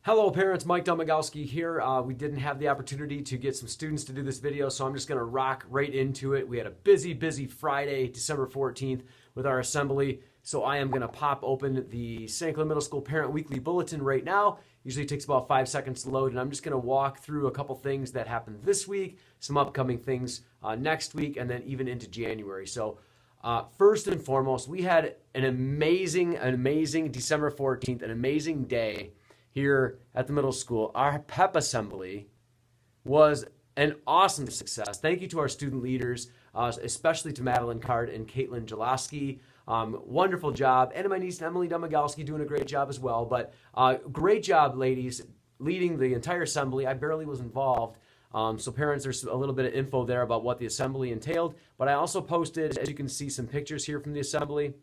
Hello parents, Mike Domagowski here. We didn't have the opportunity to get some students to do this video, so I'm just going to rock right into it. We had a busy Friday, December 14th with our assembly, so I am going to pop open the St. Clair Middle School Parent Weekly Bulletin right now. Usually takes about 5 seconds to load, and I'm just going to walk through a couple things that happened this week, some upcoming things next week, and then even into January. So first and foremost, we had an amazing December 14th, an amazing day here at the middle school. Our PEP assembly was an awesome success. Thank you to our student leaders, especially to Madeline Card and Caitlin Jaloski. Wonderful job. And my niece Emily Domagowski doing a great job as well. But great job, ladies, leading the entire assembly. I barely was involved. So parents, there's a little bit of info there about what the assembly entailed. But I also posted, as you can see, some pictures here from the assembly.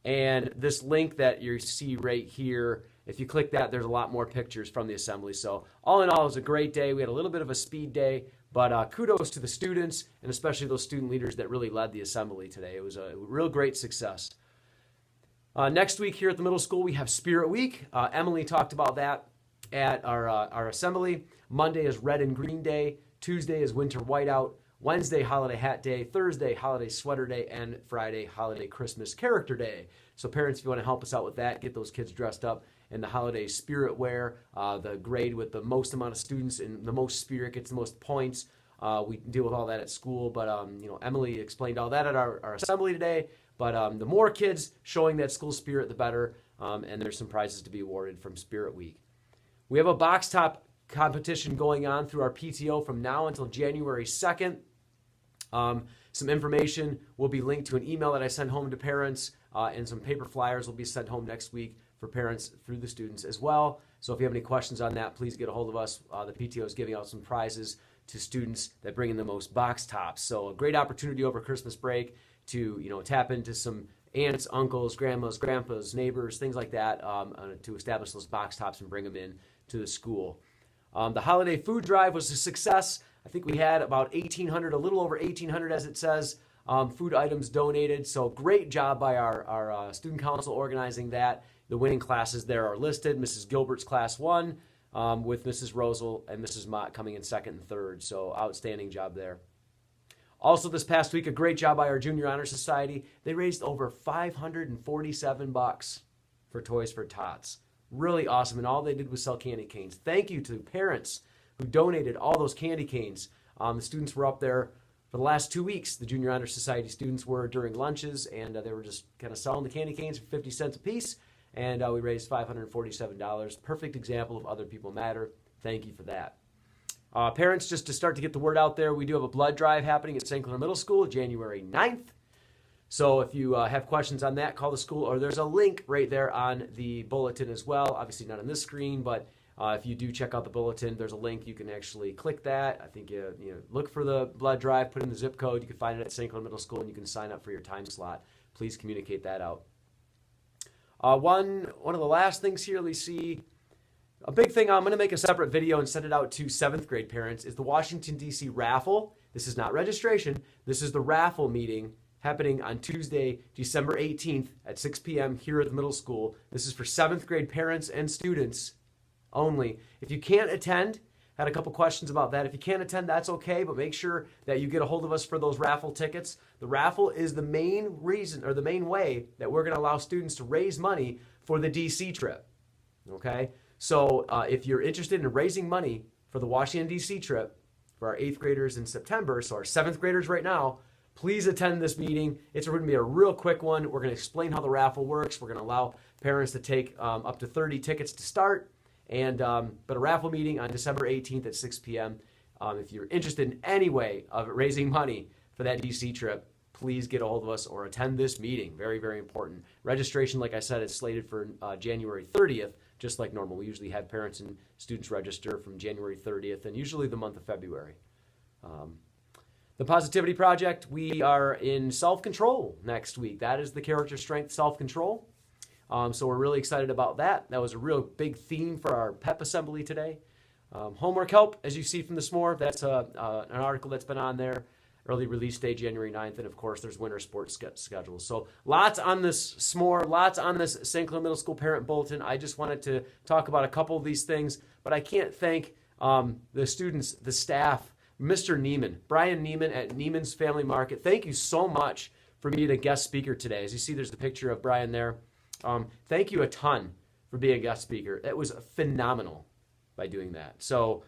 And this link that you see right here, if you click that, there's a lot more pictures from the assembly. So all in all, it was a great day. We had a little bit of a speed day, but kudos to the students and especially those student leaders that really led the assembly today. It was a real great success. Next week here at the middle school, we have Spirit Week. Emily talked about that at our assembly. Monday is Red and Green Day. Tuesday is Winter Whiteout. Wednesday, Holiday Hat Day. Thursday, Holiday Sweater Day. And Friday, Holiday Christmas Character Day. So parents, if you want to help us out with that, get those kids dressed up in the holiday spirit wear. The grade with the most amount of students and the most spirit gets the most points. We deal with all that at school, but Emily explained all that at our assembly today. But the more kids showing that school spirit, the better. And there's some prizes to be awarded from Spirit Week. We have a box top competition going on through our PTO from now until January 2nd. Some information will be linked to an email that I send home to parents, and some paper flyers will be sent home next week for parents through the students as well. So if you have any questions on that, please get a hold of us. The PTO is giving out some prizes to students that bring in the most box tops. So a great opportunity over Christmas break to tap into some aunts, uncles, grandmas, grandpas, neighbors, things like that, to establish those box tops and bring them in to the school. The holiday food drive was a success. I think we had about 1,800, a little over 1,800 as it says, food items donated. So great job by our student council organizing that. The winning classes there are listed. Mrs. Gilbert's class 1 with Mrs. Rosal and Mrs. Mott coming in second and third. So outstanding job there. Also this past week, a great job by our Junior Honor Society. They raised over $547 for Toys for Tots. Really awesome. And all they did was sell candy canes. Thank you to parents who donated all those candy canes. The students were up there for the last 2 weeks. The Junior Honor Society students were during lunches, and they were just kind of selling the candy canes for 50 cents a piece. And we raised $547. Perfect example of other people matter. Thank you for that. Parents, just to start to get the word out there, we do have a blood drive happening at St. Clair Middle School, January 9th. So if you have questions on that, call the school, or there's a link right there on the bulletin as well. Obviously not on this screen, but if you do check out the bulletin, there's a link. You can actually click that. I think you look for the blood drive, put in the zip code. You can find it at St. Clair Middle School, and you can sign up for your time slot. Please communicate that out. One of the last things here, we see a big thing. I'm going to make a separate video and send it out to 7th grade parents. Is the Washington, D.C. raffle. This is not registration. This is the raffle meeting happening on Tuesday, December 18th at 6 p.m. here at the middle school. This is for 7th grade parents and students only. If you can't attend, had a couple questions about that. If you can't attend, that's okay, but make sure that you get a hold of us for those raffle tickets. The raffle is the main reason, or the main way, that we're going to allow students to raise money for the DC trip. Okay? So if you're interested in raising money for the Washington, D.C. trip for our 8th graders in September, so our 7th graders right now, please attend this meeting. It's going to be a real quick one. We're going to explain how the raffle works. We're going to allow parents to take up to 30 tickets to start. And but a raffle meeting on December 18th at 6 p.m. If you're interested in any way of raising money for that DC trip, please get a hold of us or attend this meeting. Very, very important. Registration, like I said, is slated for January 30th, just like normal. We usually have parents and students register from January 30th and usually the month of February. The Positivity Project, we are in self-control next week. That is the character strength self-control. So we're really excited about that. That was a real big theme for our PEP assembly today. Homework help, as you see from this more, that's an article that's been on there. early release day January 9th, and of course there's winter sports schedules. So lots on this s'more, lots on this St. Clair Middle School Parent Bulletin. I just wanted to talk about a couple of these things, but I can't thank the students, the staff, Mr. Neiman, Brian Neiman at Neiman's Family Market. Thank you so much for being a guest speaker today. As you see, there's the picture of Brian there. Thank you a ton for being a guest speaker. It was phenomenal by doing that. So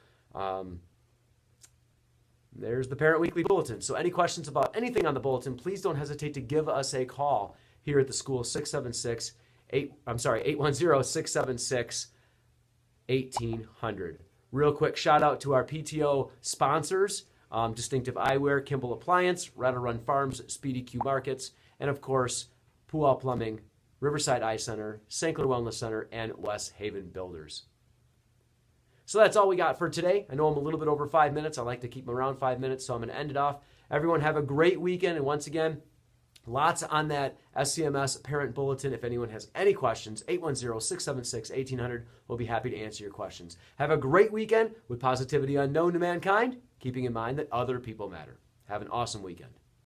there's the Parent Weekly Bulletin. So any questions about anything on the bulletin, please don't hesitate to give us a call here at the school, 810-676-1800. Real quick shout out to our PTO sponsors, Distinctive Eyewear, Kimball Appliance, Rattle Run Farms, Speedy Q Markets, and of course, Puyallup Plumbing, Riverside Eye Center, St. Clair Wellness Center, and West Haven Builders. So that's all we got for today. I know I'm a little bit over 5 minutes. I like to keep them around 5 minutes, so I'm going to end it off. Everyone have a great weekend, and once again, lots on that SCMS Parent Bulletin. If anyone has any questions, 810-676-1800. We'll be happy to answer your questions. Have a great weekend with positivity unknown to mankind, keeping in mind that other people matter. Have an awesome weekend.